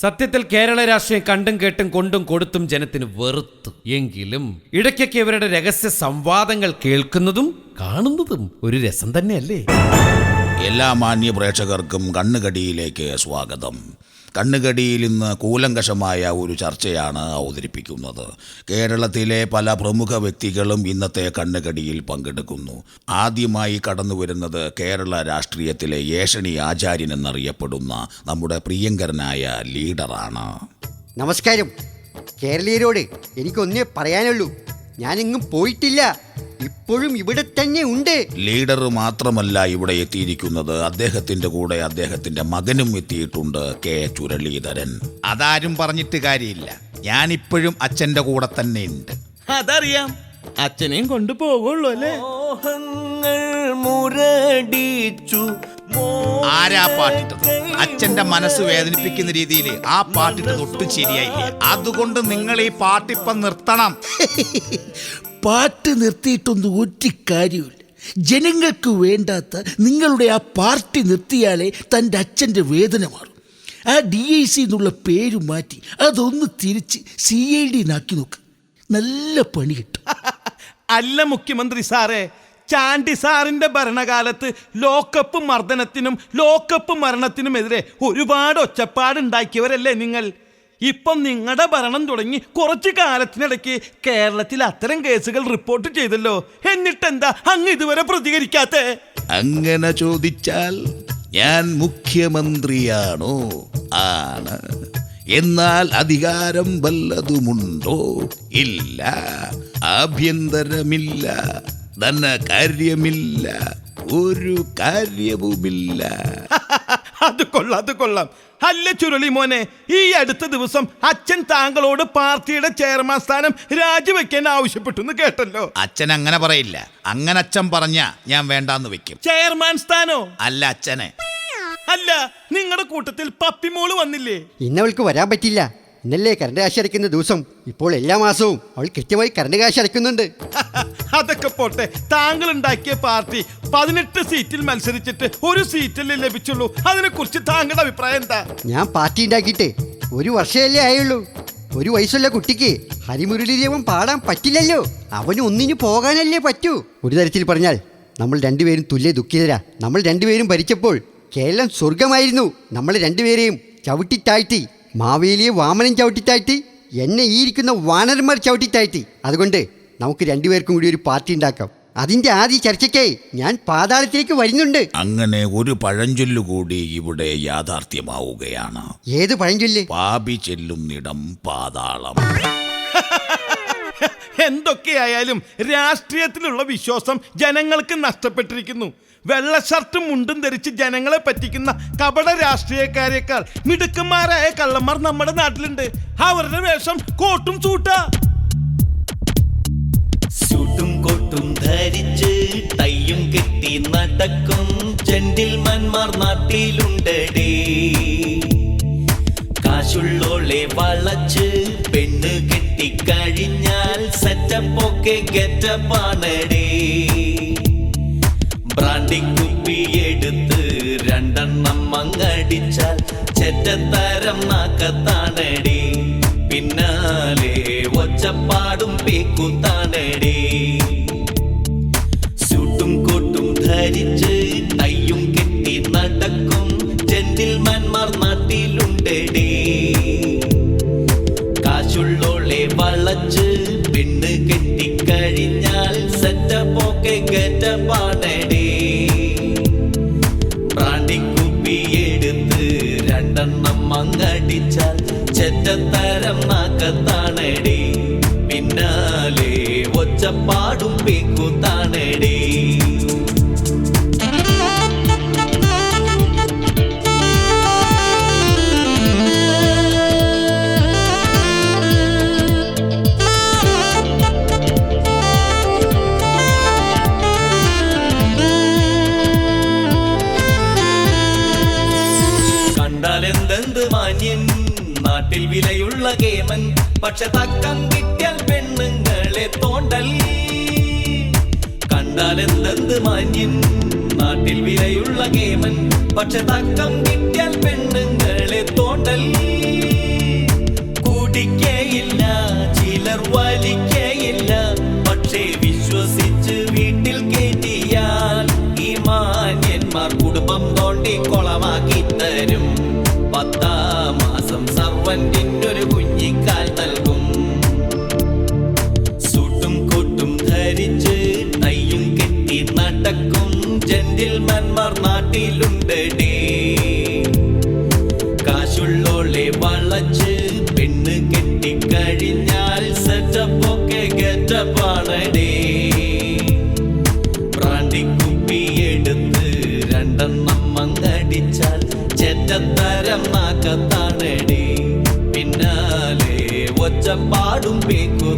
സത്യത്തിൽ കേരള രാഷ്ട്രീയം കണ്ടും കേട്ടും കൊണ്ടും കൊടുത്തും ജനത്തിന് വെറുത്തു. എങ്കിലും ഇടയ്ക്കൊക്കെ ഇവരുടെ രഹസ്യ സംവാദങ്ങൾ കേൾക്കുന്നതും കാണുന്നതും ഒരു രസം തന്നെയല്ലേ. എല്ലാ മാന്യ പ്രേക്ഷകർക്കും കണ്ണുകടിയിലേക്ക് സ്വാഗതം. കണ്ണുകടിയിൽ ഇന്ന് കൂലങ്കഷമായ ഒരു ചർച്ചയാണ് അവതരിപ്പിക്കുന്നത്. കേരളത്തിലെ പല പ്രമുഖ വ്യക്തികളും ഇന്നത്തെ കണ്ണുകടിയിൽ പങ്കെടുക്കുന്നു. ആദ്യമായി കടന്നു വരുന്നത് കേരള രാഷ്ട്രീയത്തിലെ ഏഷണി ആചാര്യൻ എന്നറിയപ്പെടുന്ന നമ്മുടെ പ്രിയങ്കരനായ ലീഡറാണ്. നമസ്കാരം. കേരളീയരോട് എനിക്കൊന്നേ പറയാനുള്ളൂ, ഞാനെങ്ങും പോയിട്ടില്ല, ഇപ്പോഴും ഇവിടെ തന്നെ ഉണ്ട്. ലീഡർ മാത്രമല്ല ഇവിടെ എത്തിയിരിക്കുന്നത്, അദ്ദേഹത്തിന്റെ കൂടെ അദ്ദേഹത്തിന്റെ മകനും എത്തിയിട്ടുണ്ട്, കെ ചുരളീധരൻ. അതാരും പറഞ്ഞിട്ട് കാര്യമില്ല, ഞാനിപ്പോഴും അച്ഛന്റെ കൂടെ തന്നെ ഉണ്ട്. അതറിയാം, അച്ഛനെയും കൊണ്ടുപോകുള്ളൂ അല്ലേ. ആരാ പാട്ടിട്ടത്? അച്ഛന്റെ മനസ്സ് വേദനിപ്പിക്കുന്ന രീതിയിൽ ആ പാട്ടിട്ടത് ഒട്ടും ശരിയായില്ലേ. അതുകൊണ്ട് നിങ്ങൾ ഈ പാട്ടിപ്പം നിർത്തണം. പാട്ട് നിർത്തിയിട്ടൊന്നും ഒരു കാര്യമില്ല. ജനങ്ങൾക്ക് വേണ്ടാത്ത നിങ്ങളുടെ ആ പാർട്ടി നിർത്തിയാലേ തൻ്റെ അച്ഛൻ്റെ വേദന മാറും. ആ DIC എന്നുള്ള പേര് മാറ്റി അതൊന്ന് തിരിച്ച് CID നാക്കി നോക്ക്, നല്ല പണി കിട്ടും. അല്ല മുഖ്യമന്ത്രി സാറേ, ചാണ്ടി സാറിന്റെ ഭരണകാലത്ത് ലോക്കപ്പ് മർദ്ദനത്തിനും ലോക്കപ്പ് മരണത്തിനുമെതിരെ ഒരുപാട് ഒച്ചപ്പാടുണ്ടാക്കിയവരല്ലേ നിങ്ങൾ. ഇപ്പം നിങ്ങളുടെ ഭരണം തുടങ്ങി കുറച്ചു കാലത്തിനിടയ്ക്ക് കേരളത്തിൽ അത്തരം കേസുകൾ റിപ്പോർട്ട് ചെയ്തല്ലോ. എന്നിട്ടെന്താ അങ്ങ് ഇതുവരെ പ്രതികരിക്കാത്തെ? അങ്ങനെ ചോദിച്ചാൽ ഞാൻ മുഖ്യമന്ത്രിയാണോ? ആണ്. എന്നാൽ അധികാരം വല്ലതുമുണ്ടോ? ഇല്ല. ആഭ്യന്തരമില്ല, ധനകാര്യമില്ല, ഒരു കാര്യവുമില്ല. അത് കൊള്ളാം. അല്ല ചുരുളി മോനെ, ഈ അടുത്ത ദിവസം അച്ഛൻ താങ്കളോട് പാർട്ടിയുടെ ചെയർമാൻ സ്ഥാനം രാജിവെക്കാൻ ആവശ്യപ്പെട്ടു എന്ന് കേട്ടല്ലോ. അച്ഛൻ അങ്ങനെ പറയില്ല. അങ്ങനെ അച്ഛൻ പറഞ്ഞ ഞാൻ വേണ്ടാന്ന് വെക്കും. ചെയർമാൻ സ്ഥാനോ? അല്ല, അച്ഛനെ. അല്ല, നിങ്ങളുടെ കൂട്ടത്തിൽ പപ്പിമോള് വന്നില്ലേ? ഇന്നവൾക്ക് വരാൻ പറ്റില്ല. ഇന്നല്ലേ കറണ്ട് കാശ് അടയ്ക്കുന്ന ദിവസം. ഇപ്പോൾ എല്ലാ മാസവും അവൾ കൃത്യമായി കറണ്ട് കാശ് അടയ്ക്കുന്നുണ്ട്. അതൊക്കെ പോട്ടെ, താങ്കൾ ഉണ്ടാക്കിയ പാർട്ടി 18 സീറ്റിൽ മത്സരിച്ചിട്ട് ഒരു സീറ്റല്ലേ ലഭിച്ചുള്ളൂ. അതിനെ കുറിച്ച് താങ്കളുടെ അഭിപ്രായം എന്താ? ഞാൻ പാർട്ടി ഉണ്ടാക്കിയിട്ട് 1 വർഷമല്ലേ ആയുള്ളൂ. 1 വയസ്സുള്ള കുട്ടിക്ക് ഹരിമുരളീദേവൻ പാടാൻ പറ്റില്ലല്ലോ. അവന് ഒന്നിനു പോകാനല്ലേ പറ്റൂ. ഒരു തരത്തിൽ പറഞ്ഞാൽ നമ്മൾ രണ്ടുപേരും തുല്യ ദുഃഖിതരാ. നമ്മൾ രണ്ടുപേരും ഭരിച്ചപ്പോൾ കേരളം സ്വർഗമായിരുന്നു. നമ്മൾ രണ്ടുപേരെയും ചവിട്ടിത്താഴ്ത്തി. മാവേലിയെ വാമനൻ ചവിട്ടിത്താഴ്ത്തി, എന്നെ ഈ ഇരിക്കുന്ന വാനരന്മാർ ചവിട്ടിത്താഴ്ത്തി. അതുകൊണ്ട് നമുക്ക് രണ്ടുപേർക്കും കൂടി ഒരു പാർട്ടി ഉണ്ടാക്കാം. അതിന്റെ ആദ്യ ചർച്ചയ്ക്കായി ഞാൻ പാതാളത്തിലേക്ക് വരുന്നുണ്ട്. അങ്ങനെ ഒരു പഴഞ്ചൊല്ലു കൂടി ഇവിടെ യാഥാർത്ഥ്യമാവുകയാണ്. ഏത് പഴഞ്ചൊല്ല്? പാപി ചെല്ലുന്നിടം പാതാളം. എന്തൊക്കെയായാലും രാഷ്ട്രീയത്തിലുള്ള വിശ്വാസം ജനങ്ങൾക്ക് നഷ്ടപ്പെട്ടിരിക്കുന്നു. വെള്ള ഷർട്ടും മുണ്ടും ധരിച്ച് ജനങ്ങളെ പറ്റിക്കുന്ന കപട രാഷ്ട്രീയക്കാരേക്കാൾ മിടുക്കന്മാരായ കള്ളന്മാർ നമ്മുടെ നാട്ടിലുണ്ട്. അവരുടെ വേഷം കോട്ടും സൂട്ടാ. സൂട്ടും കോട്ടും ധരിച്ച് തയ്യും കെട്ടി നടക്കും ജെന്റിൽമാൻമാർ നാട്ടിലുണ്ടടേ. കാശുള്ളോളെ വളച്ച് പെണ്ണ് കെട്ടിക്കഴിഞ്ഞാൽ സെറ്റപ്പൊക്കെ ഗെറ്റപ്പാണടേ. ബ്രാൻഡി കുപ്പി എടുത്ത് 2 എണ്ണം അങ്ങടിച്ചാൽ ചെറ്റത്തരം നാക്കത്താണടേ. പിന്നാലെ ഒച്ചപ്പാടും പേക്കുത്താണടേ. സൂട്ടും കോട്ടും ധരിച്ച് തയ്യും കെട്ടി നടക്കും ജെന്റിൽമാൻമാർ നാട്ടിലുണ്ടടേ. കാശുള്ളോളെ വളച്ച് പെണ്ണ് കെട്ടിക്കഴിഞ്ഞാൽ സെറ്റപ്പൊക്കെ ഗെറ്റപ്പാണടേ. ബ്രാൻഡി കുപ്പി എടുത്ത് 2 എണ്ണം അങ്ങടിച്ചാൽ ചെറ്റത്തരം നാക്കത്താണടേ. പിന്നാലെ ഒച്ചപ്പാടും പേക്കുത്താണടേ. കണ്ടാലെന്തെന്ത് മാന്യൻ, നാട്ടിൽ വിലയുള്ള കേമൻ, പക്ഷെ തക്കം കിട്ടിയാൽ പെണ്ണുങ്ങളെ തോണ്ടൽ. കണ്ടാലെന്തെന്ത് മാന്യൻ, നാട്ടിൽ വിലയുള്ള കേമൻ, പക്ഷെ തക്കം കിട്ടിയാൽ പെണ്ണുങ്ങളെ തോണ്ടൽ. കുടിക്കേയില്ല, ചിലർ വലിക്കേയില്ല. പക്ഷേ വിശ്വസിച്ച് വീട്ടിൽ കയറ്റിയാൽ ഈ മാന്യന്മാർ കുടുംബം തോണ്ടി കൊളമാക്കി തരും. 10-ാം മാസം സർവന്റിനൊരു കുഞ്ഞിക്കാൽ നൽകും. സൂട്ടും കോട്ടും ധരിച്ച് തയ്യും കെട്ടി നടക്കും ജെന്റിൽമാൻമാർ നാട്ടിലുണ്ടേ. കാശുള്ളോളെ വളച്ച് പെണ്ണ് കെട്ടിക്കഴിഞ്ഞാൽ സെറ്റപ്പൊക്കെ ഗെറ്റപ്പാണടേ. ബ്രാൻഡിക്കുപ്പി എടുത്ത് 2 മങ്ങടിച്ചാൽ ചെറ്റത്തരം നാക്കത്താണടേ. പിന്നാലെ ഒച്ചപ്പാടും പേക്കു